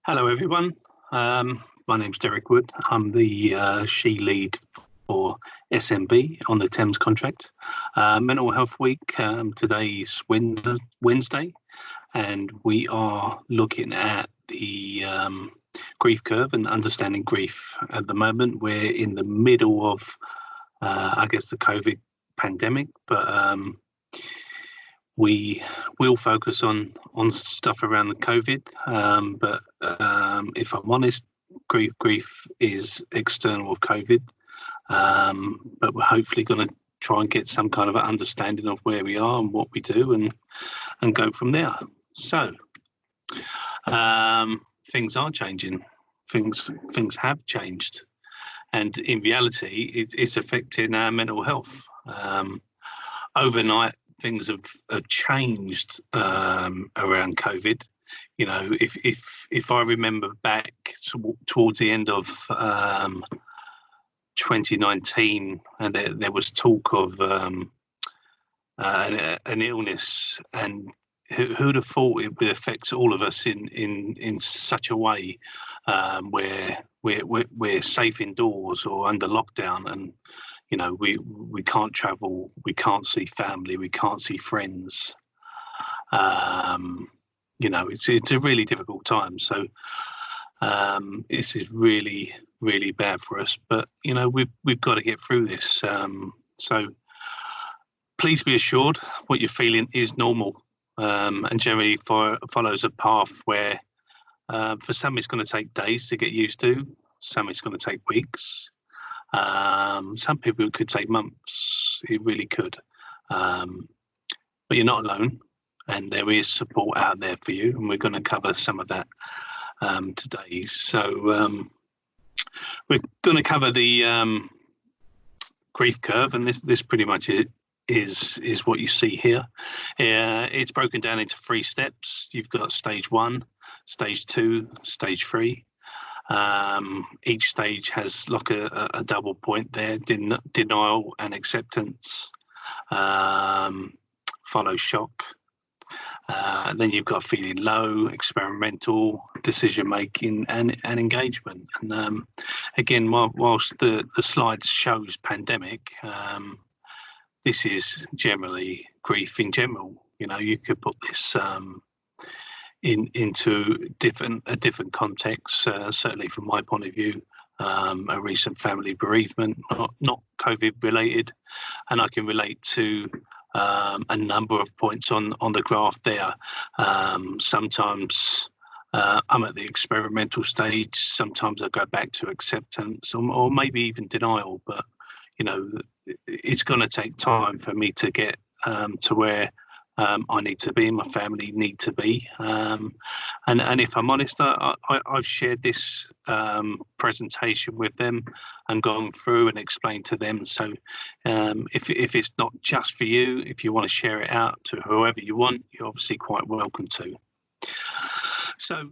Hello, everyone. My name's Derek Wood. I'm the She lead for SMB on the Thames contract. Mental Health Week, today is Wednesday, and we are looking at the grief curve and understanding grief. At the moment, we're in the middle of, I guess, the COVID pandemic, but we will focus on stuff around the COVID, but if I'm honest, grief is external of COVID, but we're hopefully going to try and get some kind of an understanding of where we are and what we do, and go from there. So things are changing. Things have changed, and in reality, it's affecting our mental health. Overnight, things have changed around COVID. You know, if I remember back towards the end of 2019, and there was talk of an illness, and who'd have thought it would affect all of us in such a way, where we're safe indoors or under lockdown, and you know, we can't travel, we can't see family, we can't see friends. You know, it's a really difficult time. So this is really, really bad for us. But you know, we've got to get through this. So please be assured, what you're feeling is normal, and generally follows a path where, for some it's going to take days to get used to, some it's going to take weeks. Some people it could take months. It really could. But you're not alone, and there is support out there for you, and we're going to cover some of that today. So we're going to cover the grief curve, and this pretty much is what you see here. It's broken down into 3 steps. You've got stage 1, stage 2, stage 3. Each stage has like a double point there: denial and acceptance, follow shock. Then you've got feeling low, experimental, decision making, and engagement. And again, whilst the slide shows pandemic, this is generally grief in general. You know, you could put this into a different context. Certainly from my point of view, a recent family bereavement, not COVID related, and I can relate to a number of points on the graph there. Sometimes I'm at the experimental stage, sometimes I go back to acceptance, or maybe even denial, but you know, it's going to take time for me to get to where I need to be, my family need to be, and if I'm honest, I've shared this presentation with them and gone through and explained to them. So if it's not just for you, if you want to share it out to whoever you want, you're obviously quite welcome to. So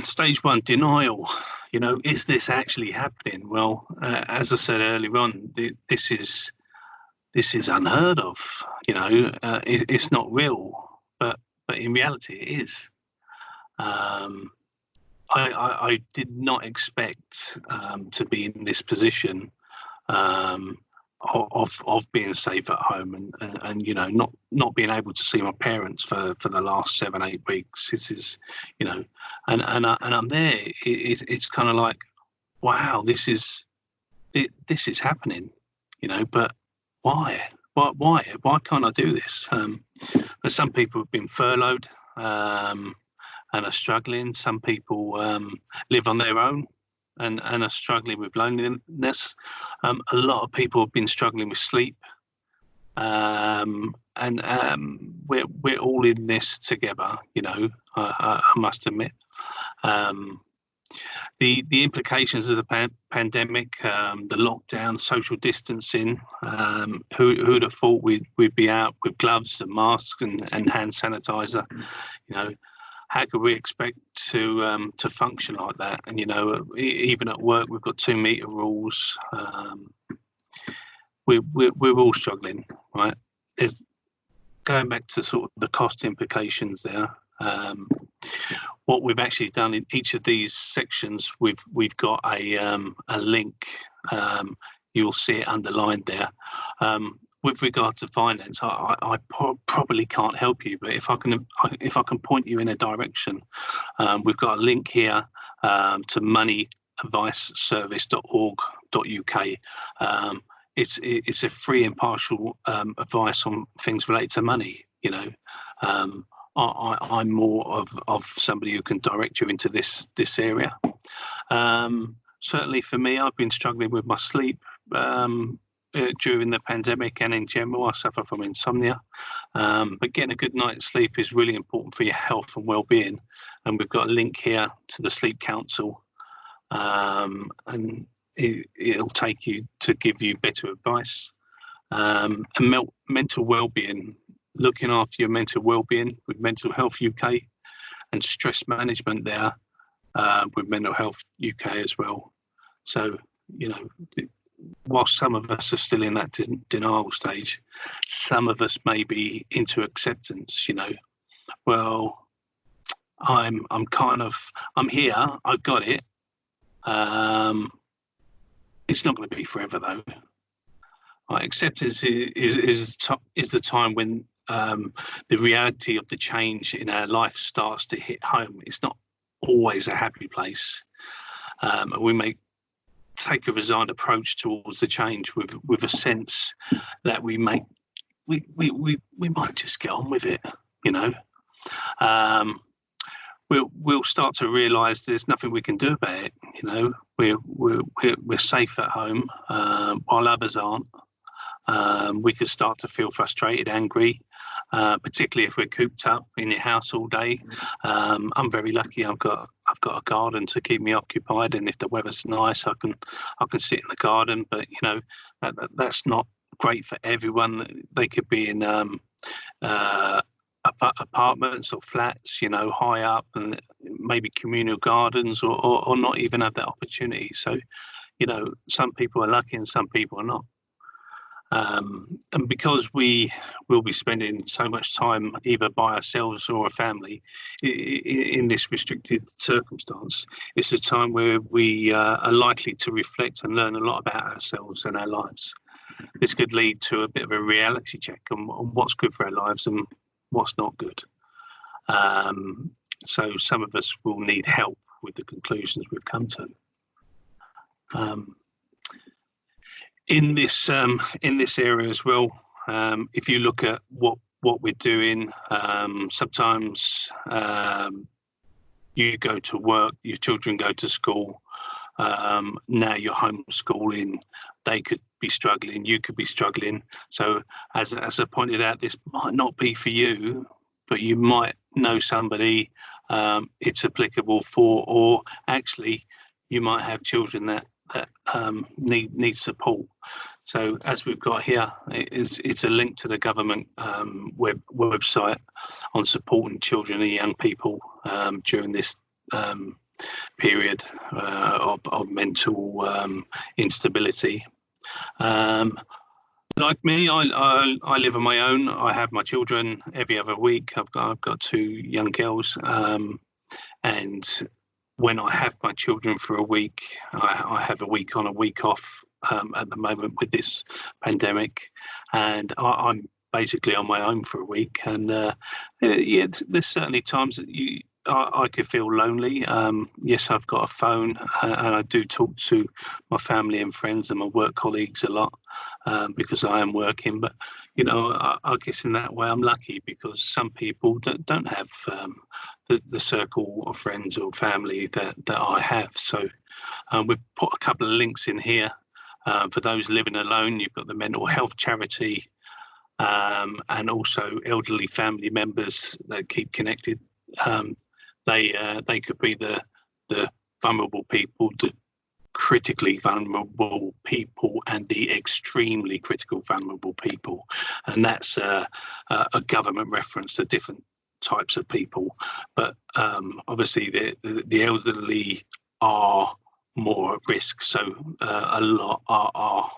stage 1, denial. You know, is this actually happening? Well, as I said earlier on, this is unheard of. You know, it's not real, but in reality it is. I did not expect to be in this position of being safe at home, and you know, not being able to see my parents for the last 7-8 weeks. This is, you know, and I'm there. It's kind of like, wow, this is happening, you know, but why? Why can't I do this? But some people have been furloughed and are struggling. Some people live on their own and are struggling with loneliness. A lot of people have been struggling with sleep, and we're all in this together. You know, I must admit. The implications of the pandemic, the lockdown, social distancing. Who'd have thought we'd be out with gloves and masks and hand sanitizer? You know, how could we expect to function like that? And you know, even at work, we've got 2 meter rules. We're all struggling, right? Going back to sort of the cost implications there. what we've actually done in each of these sections, we've got a link. You'll see it underlined there. With regard to finance, I probably can't help you, but if I can point you in a direction, we've got a link here to moneyadviceservice.org.uk. It's a free, impartial advice on things related to money. You know, I'm more of somebody who can direct you into this area. Certainly for me, I've been struggling with my sleep during the pandemic, and in general, I suffer from insomnia. But getting a good night's sleep is really important for your health and well-being. And we've got a link here to the Sleep Council, and it'll take you to give you better advice. And mental well-being, looking after your mental well-being with Mental Health UK, and stress management there with Mental Health UK as well. So, you know, while some of us are still in that denial stage, some of us may be into acceptance. You know, well, I'm here, I've got it. It's not going to be forever though. Acceptance is the time when the reality of the change in our life starts to hit home. It's not always a happy place. We may take a resigned approach towards the change with a sense that we might just get on with it. You know, we'll start to realise there's nothing we can do about it. You know, we're safe at home while others aren't. We could start to feel frustrated, angry, particularly if we're cooped up in your house all day. I'm very lucky. I've got a garden to keep me occupied, and if the weather's nice, I can sit in the garden. But you know, that's not great for everyone. They could be in apartments or flats, you know, high up, and maybe communal gardens, or not even have that opportunity. So, you know, some people are lucky and some people are not. And because we will be spending so much time either by ourselves or a family in this restricted circumstance, it's a time where we are likely to reflect and learn a lot about ourselves and our lives. This could lead to a bit of a reality check on what's good for our lives and what's not good. So some of us will need help with the conclusions we've come to. In this area as well, if you look at what we're doing, sometimes you go to work, your children go to school. Now you're homeschooling. They could be struggling. You could be struggling. So as I pointed out, this might not be for you, but you might know somebody it's applicable for, or actually you might have children that need support. So as we've got here, it's a link to the government website on supporting children and young people during this period of mental instability. Like me, I live on my own. I have my children every other week. I've got two young girls, and when I have my children for a week, I have a week on, a week off at the moment with this pandemic, and I'm basically on my own for a week. And yeah, there's certainly times that I could feel lonely. Yes, I've got a phone, and I do talk to my family and friends and my work colleagues a lot because I am working. But you know, I guess in that way I'm lucky, because some people don't have the circle of friends or family that I have. So we've put a couple of links in here for those living alone. You've got the mental health charity, and also elderly family members that keep connected. They could be the vulnerable people, the critically vulnerable people, and the extremely critical vulnerable people, and that's a government reference to different types of people. But obviously the elderly are more at risk, so a lot are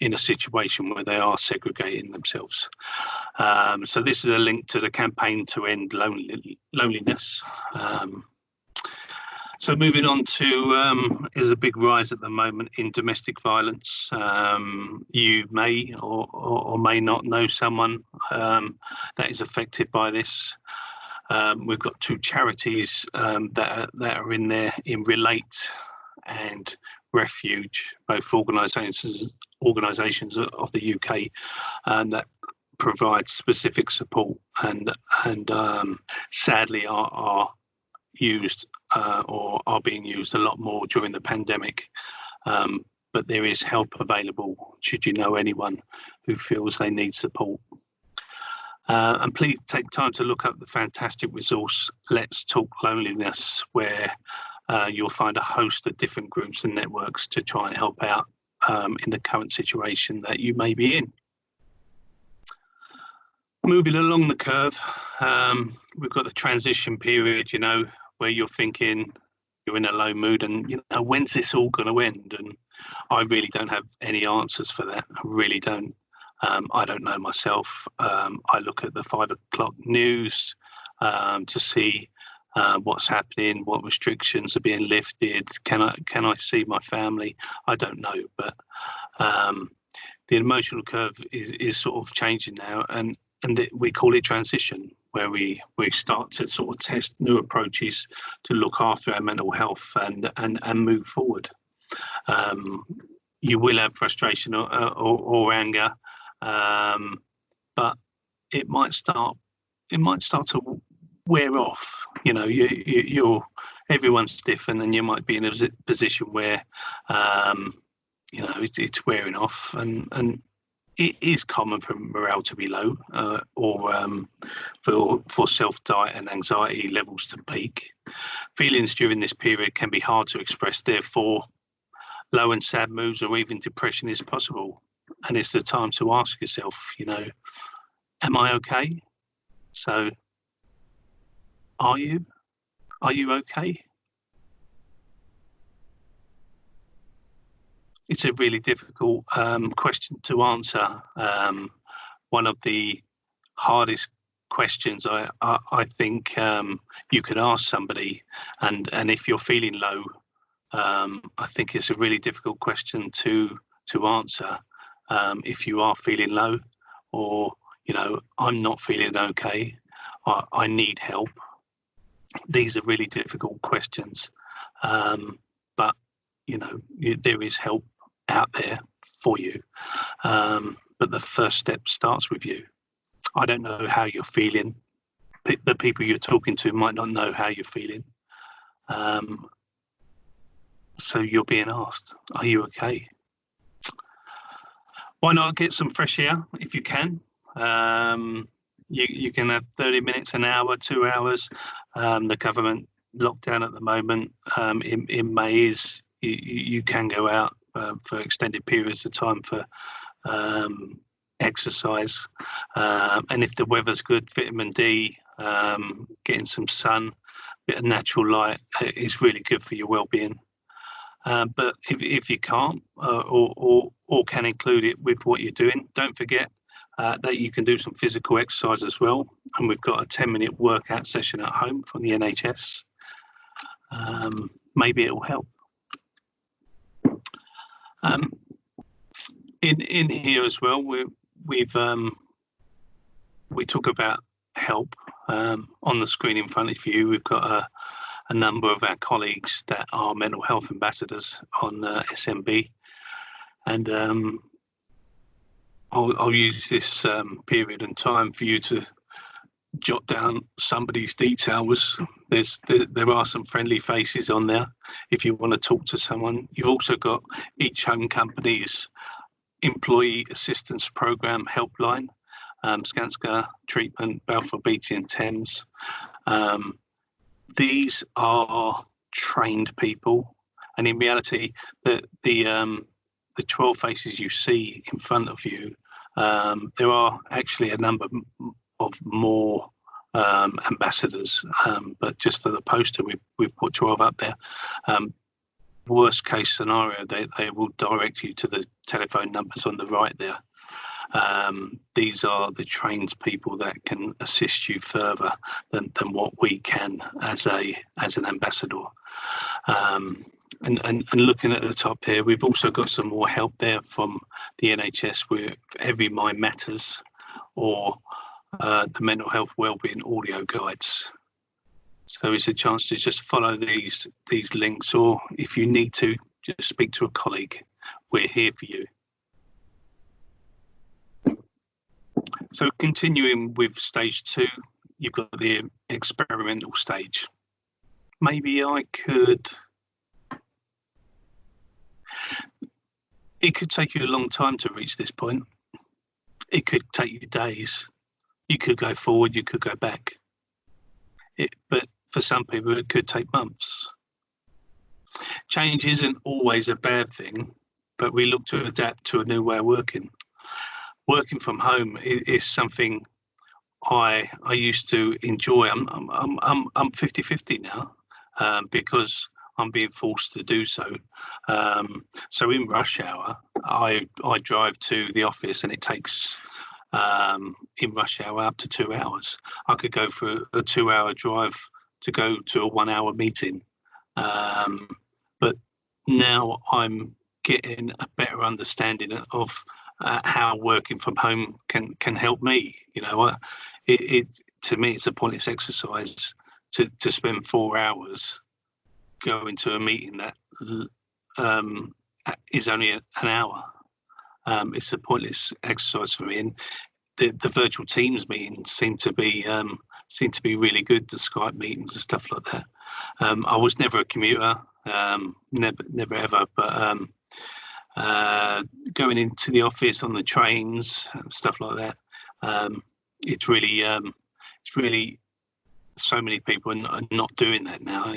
in a situation where they are segregating themselves. So this is a link to the campaign to end loneliness. So moving on to, is a big rise at the moment in domestic violence. You may or may not know someone that is affected by this. We've got two charities that are in there, in Relate and Refuge, both organisations of the UK, that provide specific support and sadly are used or are being used a lot more during the pandemic. But there is help available should you know anyone who feels they need support. And please take time to look up the fantastic resource Let's Talk Loneliness, where you'll find a host of different groups and networks to try and help out in the current situation that you may be in. Moving along the curve, we've got the transition period, you know, where you're thinking you're in a low mood and, you know, when's this all going to end? And I really don't have any answers for that. I really don't. I don't know myself. I look at the 5 o'clock news to see what's happening, what restrictions are being lifted. Can I see my family? I don't know, but the emotional curve is sort of changing now, and we call it transition, where we start to sort of test new approaches to look after our mental health and move forward. You will have frustration or anger, but it might start to wear off. You know, you're everyone's different, and you might be in a position where you know it's wearing off, and it is common for morale to be low, or for self-doubt and anxiety levels to peak. Feelings during this period can be hard to express. Therefore, low and sad moods or even depression is possible, and it's the time to ask yourself, you know, am I okay? So, are you okay? It's a really difficult question to answer. One of the hardest questions I think you could ask somebody, and if you're feeling low, I think it's a really difficult question to answer. If you are feeling low, or you know, I'm not feeling okay, I need help. These are really difficult questions, but you know, there is help out there for you, but the first step starts with you. I don't know how you're feeling. The people you're talking to might not know how you're feeling, so you're being asked, are you okay? Why not get some fresh air if you can? You can have 30 minutes, an hour, 2 hours. The government lockdown at the moment in May is you can go out for extended periods of time for exercise, and if the weather's good, vitamin D, getting some sun, bit of natural light is really good for your well-being. But if you can't or can include it with what you're doing, don't forget that you can do some physical exercise as well, and we've got a 10-minute workout session at home from the NHS. Maybe it will help. In here as well, we talk about help. On the screen in front of you, we've got a number of our colleagues that are mental health ambassadors on SMB, and I'll use this period and time for you to jot down somebody's details. There are some friendly faces on there if you want to talk to someone. You've also got each home company's employee assistance program helpline, Skanska, Treatment, Balfour Beatty and Thames. These are trained people, and in reality, the 12 faces you see in front of you, there are actually a number of more ambassadors, but just for the poster we've put 12 up there. worst case scenario, they will direct you to the telephone numbers on the right there. These are the trained people that can assist you further than what we can as an ambassador. And looking at the top here, we've also got some more help there from the NHS with Every Mind Matters, or the mental health wellbeing audio guides. So it's a chance to just follow these links, or if you need to, just speak to a colleague. We're here for you. So continuing with stage 2, you've got the experimental stage. Maybe I could... It could take you a long time to reach this point. It could take you days. You could go forward, you could go back. But for some people, it could take months. Change isn't always a bad thing, but we look to adapt to a new way of working. Working from home is something I used to enjoy. I'm 50-50 now, because I'm being forced to do so. So in rush hour, I drive to the office, and it takes in rush hour up to 2 hours. I could go for a 2-hour drive to go to a 1-hour meeting. But now I'm getting a better understanding of how working from home can help me. You know, to me, it's a pointless exercise to spend 4 hours going to a meeting that is only an hour. It's a pointless exercise for me. And the virtual Teams meetings seem to be really good. The Skype meetings and stuff like that. I was never a commuter, never ever. But going into the office on the trains and stuff like that, it's really so many people are not doing that now.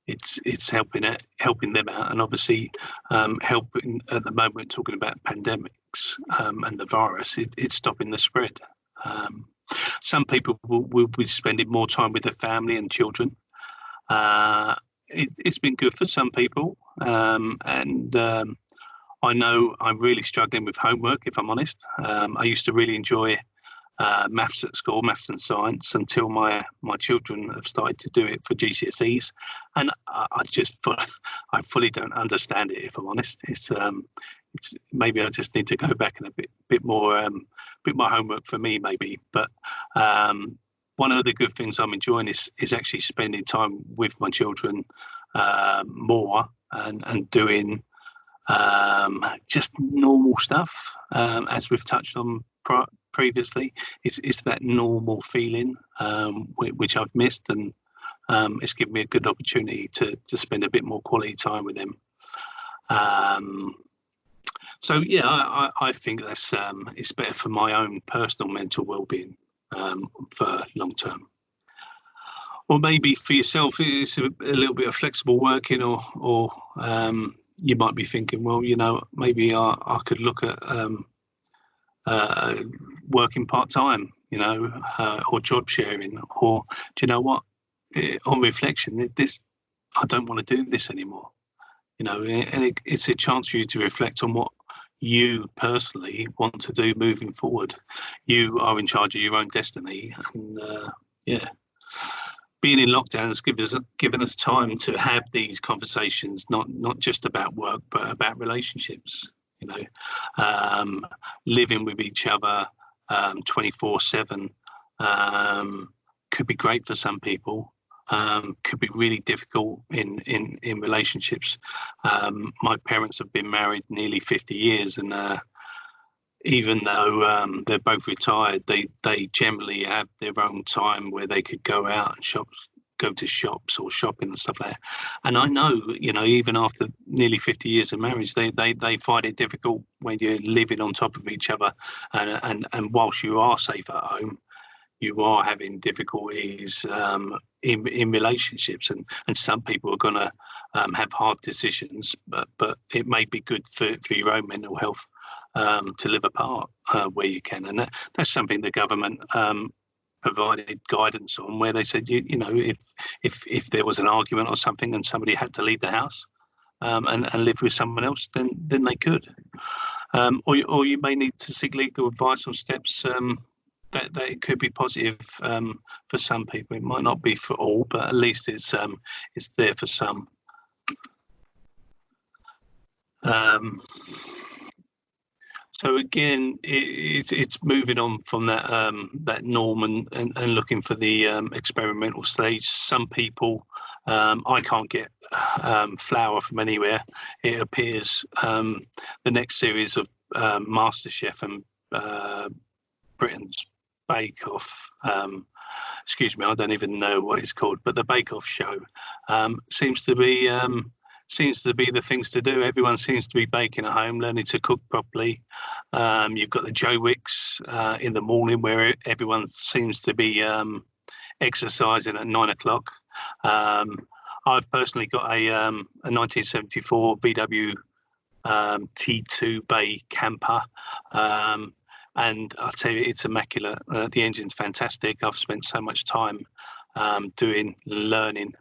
It's helping them out, and obviously helping at the moment, talking about pandemics and the virus. It's stopping the spread. Some people will be spending more time with their family and children. It's been good for some people, and I know I'm really struggling with homework, if I'm honest. I used to really enjoy maths at school, maths and science, until my children have started to do it for GCSEs, and I fully don't understand it, if I'm honest. It's maybe I just need to go back and a bit more homework for me, maybe. But one of the good things I'm enjoying is actually spending time with my children more, and doing just normal stuff, as we've touched on previously. It's that normal feeling which I've missed, and it's given me a good opportunity to spend a bit more quality time with them. So yeah, I think that's it's better for my own personal mental well-being for long term. Or maybe for yourself, it's a little bit of flexible working, or you might be thinking, well, you know, maybe I could look at working part-time, you know, or job sharing, or do you know what? On reflection, I don't want to do this anymore. You know, and it's a chance for you to reflect on what you personally want to do moving forward. You are in charge of your own destiny, and yeah. Being in lockdown has given us time to have these conversations, not just about work, but about relationships. You know, living with each other 24/7 could be great for some people. Could be really difficult in relationships. My parents have been married nearly 50 years, and even though they're both retired, they generally have their own time where they could go out and go to shops or shopping and stuff like that. And I know, you know, even after nearly 50 years of marriage, they find it difficult when you're living on top of each other, and whilst you are safe at home, you are having difficulties in relationships, and some people are going to have hard decisions, but it may be good for your own mental health to live apart where you can, and that's something the government provided guidance on, where they said, you know, if there was an argument or something and somebody had to leave the house and live with someone else, then they could. Or you may need to seek legal advice on steps that it could be positive for some people. It might not be for all, but at least it's there for some. So again, it's moving on from that norm and looking for the experimental stage. Some people, I can't get flour from anywhere. It appears the next series of MasterChef and Britain's Bake Off. Excuse me, I don't even know what it's called, but the Bake Off show seems to be the things to do. Everyone seems to be baking at home, learning to cook properly. You've got the Joe Wicks in the morning, where everyone seems to be exercising at 9 o'clock. I've personally got a 1974 VW T2 Bay camper. And I'll tell you, it's immaculate. The engine's fantastic. I've spent so much time learning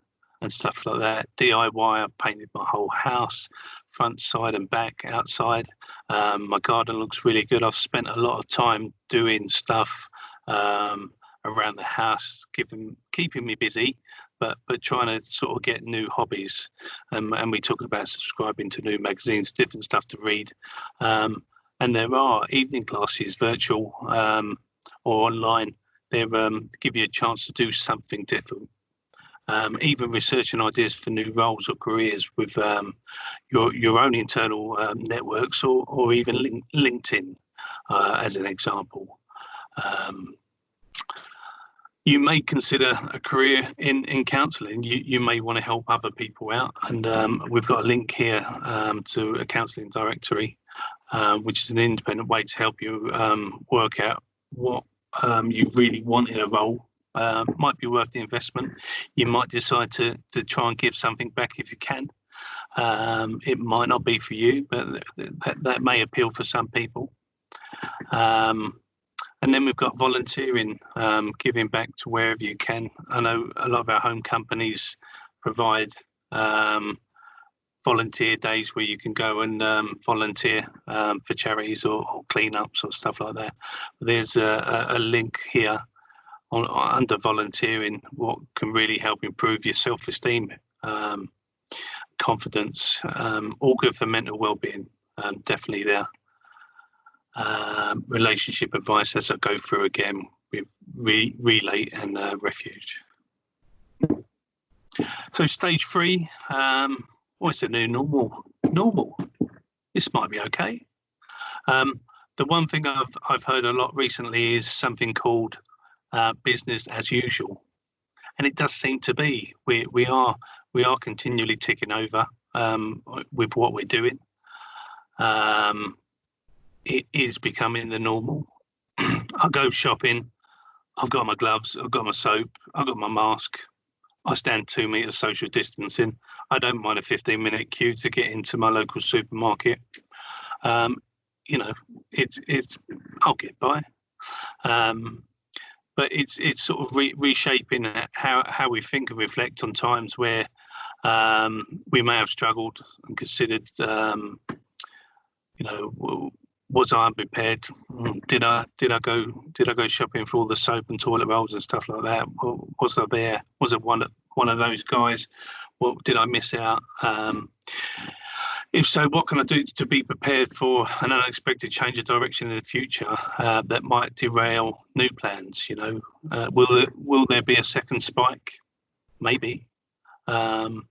and stuff like that. DIY, I've painted my whole house, front, side and back, outside. My garden looks really good. I've spent a lot of time doing stuff around the house, keeping me busy, but trying to sort of get new hobbies. And we talk about subscribing to new magazines, different stuff to read. And there are evening classes, virtual or online. They give you a chance to do something different. Even researching ideas for new roles or careers with your own internal networks, or even LinkedIn as an example. You may consider a career in counselling. You may want to help other people out, and we've got a link here to a counselling directory, which is an independent way to help you work out what you really want in a role. Might be worth the investment. You might decide to try and give something back if you can. It might not be for you, but that may appeal for some people. And then we've got volunteering, giving back to wherever you can. I know a lot of our home companies provide volunteer days where you can go and volunteer for charities or cleanups or stuff like that. There's a link here under volunteering, what can really help improve your self-esteem, confidence, all good for mental well-being, definitely there. Relationship advice, as I go through again with Relate and Refuge. So stage 3, what's the new normal? This might be okay. The one thing I've heard a lot recently is something called business as usual, and it does seem to be. We are continually ticking over with what we're doing. It is becoming the normal. I go shopping, I've got my gloves, I've got my soap, I've got my mask, I stand 2 meters social distancing. I don't mind a 15-minute queue to get into my local supermarket. You know, it's I'll get by. But it's sort of reshaping how we think and reflect on times where we may have struggled and considered, you know, was I unprepared? Did I go shopping for all the soap and toilet rolls and stuff like that? Was I there? Was it one of those guys? Well, did I miss out? If so, what can I do to be prepared for an unexpected change of direction in the future that might derail new plans? You know, will there be a second spike? Maybe. Will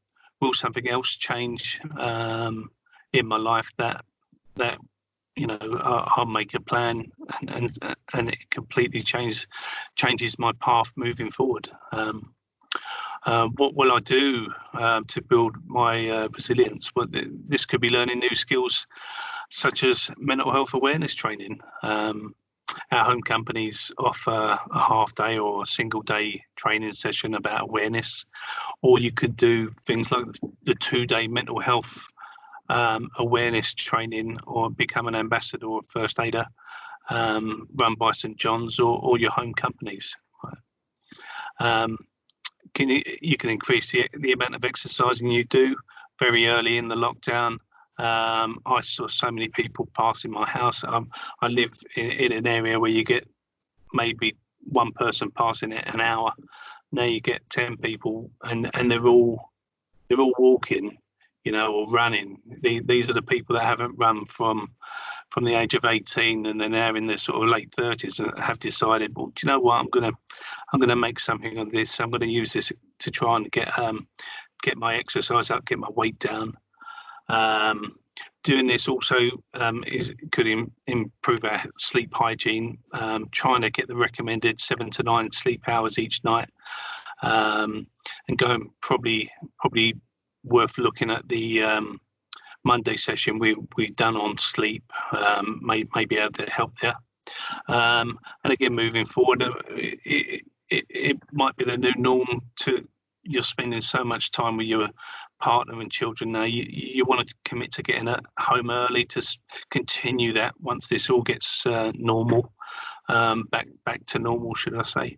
something else change in my life that you know, I'll make a plan and it completely changes my path moving forward. What will I do to build my resilience? Well, this could be learning new skills such as mental health awareness training. Our home companies offer a half-day or a single-day training session about awareness, or you could do things like the 2-day mental health awareness training, or become an ambassador or first aider run by St John's or your home companies. You can increase the amount of exercising you do. Very early in the lockdown, I saw so many people passing my house. I live in an area where you get maybe one person passing it an hour. Now you get 10 people, and they're all walking, or running. These are the people that haven't run from the age of 18, and they're now in their sort of late 30s and have decided, well, do you know what? I'm gonna make something of this. I'm gonna use this to try and get my exercise up, get my weight down. Doing this also could improve our sleep hygiene. Trying to get the recommended 7 to 9 sleep hours each night, and going probably worth looking at the Monday session we've done on sleep. May be able to help there. And again, moving forward, it might be the new norm you're spending so much time with your partner and children now. You want to commit to getting at home early to continue that once this all gets normal, back to normal, should I say,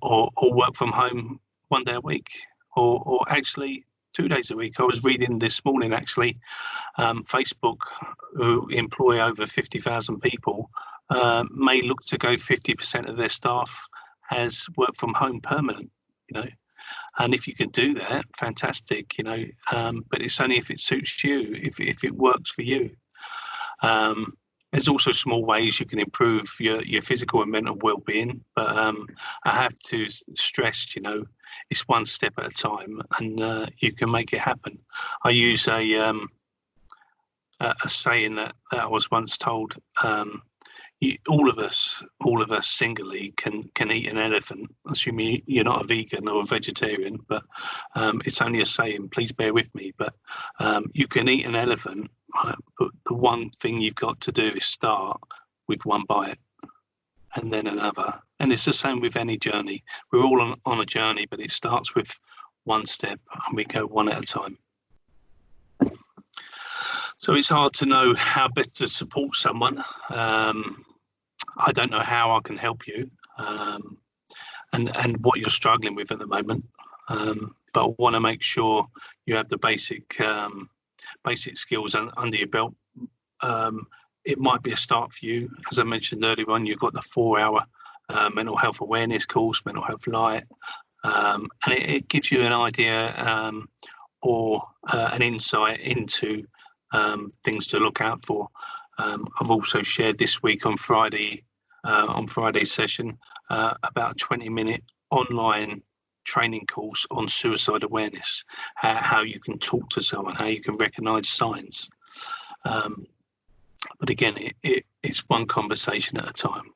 or work from home 1 day a week, or actually 2 days a week. I was reading this morning, actually, Facebook, who employ over 50,000 people, may look to go 50% of their staff has worked from home permanent, and if you can do that, fantastic, but it's only if it suits you, if it works for you. There's also small ways you can improve your physical and mental well-being, but I have to stress, it's one step at a time, and you can make it happen. I use a saying that I was once told. All of us singly can eat an elephant, assuming you're not a vegan or a vegetarian, but it's only a saying, please bear with me, but you can eat an elephant, but the one thing you've got to do is start with one bite and then another. And it's the same with any journey. We're all on a journey, but it starts with one step and we go one at a time. So it's hard to know how best to support someone. I don't know how I can help you, and what you're struggling with at the moment. But I want to make sure you have the basic skills under your belt. It might be a start for you. As I mentioned earlier on, you've got the 4-hour mental health awareness course, Mental Health Light, and it gives you an idea or an insight into things to look out for. I've also shared this week on Friday's session about a 20-minute online training course on suicide awareness, how you can talk to someone, how you can recognise signs. But again, it's one conversation at a time.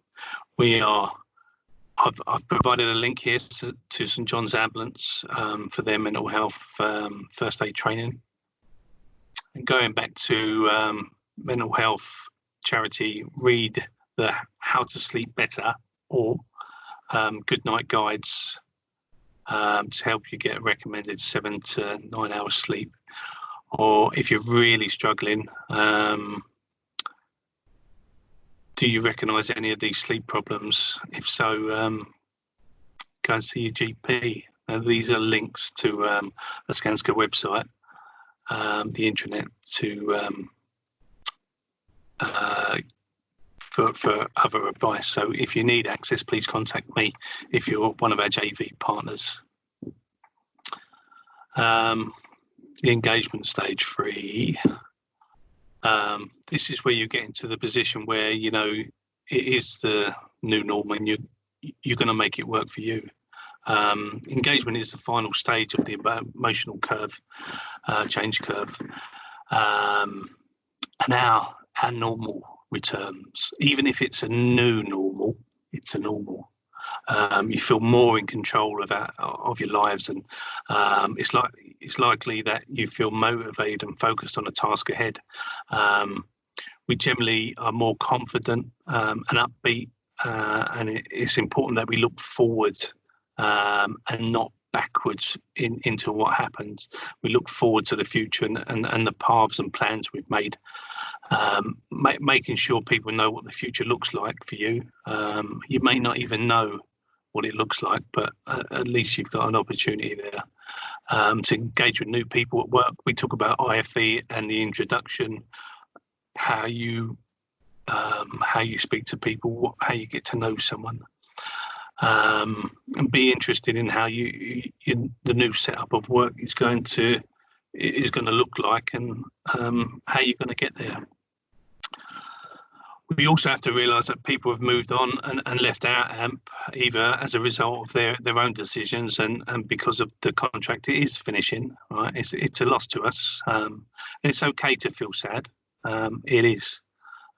I've provided a link here to St John's Ambulance for their mental health first aid training. And going back to mental health charity, read the How to Sleep Better or Good Night Guides to help you get a recommended 7 to 9 hours sleep. Or if you're really struggling, do you recognise any of these sleep problems? If so, go and see your GP. These are links to the Skanska website, the intranet, to for other advice. So if you need access, please contact me if you're one of our JV partners. The engagement stage 3. This is where you get into the position where it is the new norm and you're going to make it work for you. Engagement is the final stage of the emotional curve, change curve, and our normal returns. Even if it's a new normal, it's a normal. You feel more in control of your lives, and it's likely that you feel motivated and focused on a task ahead. We generally are more confident and upbeat, and it's important that we look forward and not backwards into what happens. We look forward to the future and the paths and plans we've made, making sure people know what the future looks like for you. You may not even know what it looks like, but at least you've got an opportunity there to engage with new people at work. We talk about IFE and the introduction, how you speak to people, how you get to know someone, and be interested in how the new setup of work is going to look like, and how you're going to get there. We also have to realise that people have moved on and left our AMP, either as a result of their own decisions and because of the contract it is finishing. Right, it's a loss to us, and it's okay to feel sad. It is,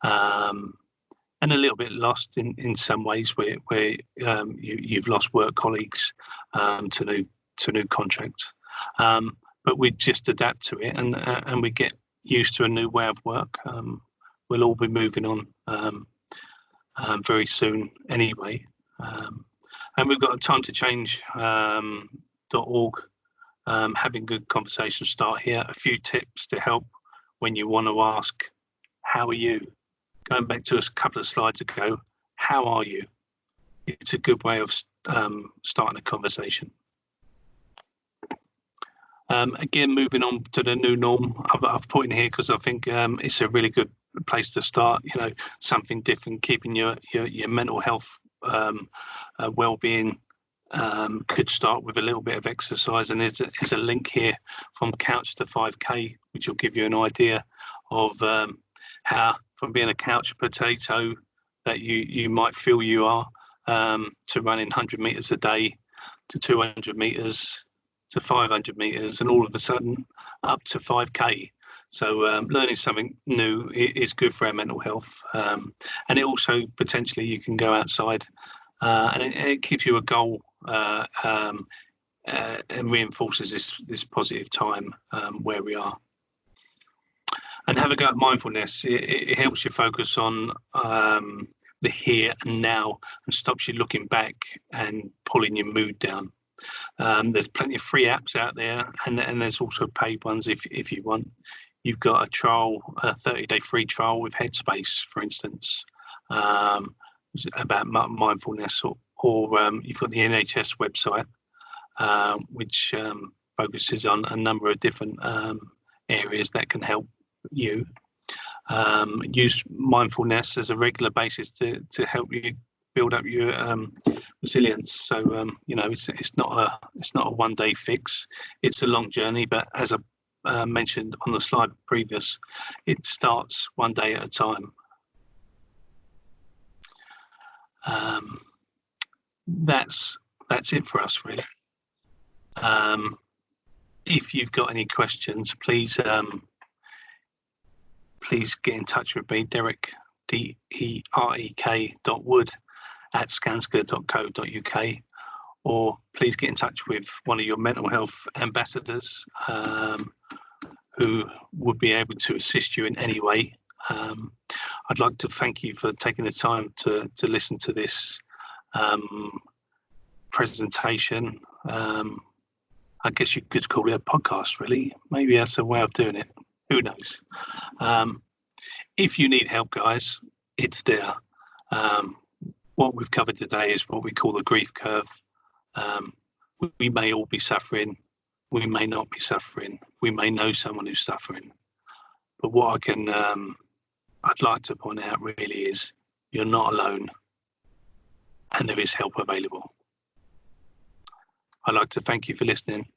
and a little bit lost in some ways where you've lost work colleagues to new contracts. But we just adapt to it, and we get used to a new way of work. We'll all be moving on very soon anyway. And we've got a time to change.org, having good conversations start here. A few tips to help when you want to ask, how are you? Going back to a couple of slides ago, how are you? It's a good way of starting a conversation. Again, moving on to the new norm, I've put in here because I think it's a really good place to start. You know, something different, keeping your mental health well-being. Could start with a little bit of exercise, and there's a link here from Couch to 5K, which will give you an idea of how, from being a couch potato that you might feel you are, to running 100 meters a day, to 200 meters, to 500 meters, and all of a sudden up to 5K. So learning something new is good for our mental health, and it also potentially you can go outside, and it gives you a goal, and reinforces this positive time where we are. And have a go at mindfulness. It helps you focus on the here and now, and stops you looking back and pulling your mood down. There's plenty of free apps out there, and there's also paid ones if you want. You've got a 30-day free trial with Headspace, for instance, about mindfulness, or you've got the NHS website, which focuses on a number of different areas that can help you. Use mindfulness as a regular basis to help you build up your resilience. So you know, it's not a one-day fix. It's a long journey, but as I mentioned on the slide previous, it starts one day at a time. That's it for us, really. If you've got any questions, please get in touch with me, Derek, derek.wood@skanska.co.uk, or please get in touch with one of your mental health ambassadors who would be able to assist you in any way. I'd like to thank you for taking the time to listen to this presentation. I guess you could call it a podcast, really. Maybe that's a way of doing it. Who knows? If you need help, guys, it's there. What we've covered today is what we call the grief curve. We may all be suffering. We may not be suffering. We may know someone who's suffering. But what I'd like to point out really is you're not alone, and there is help available. I'd like to thank you for listening.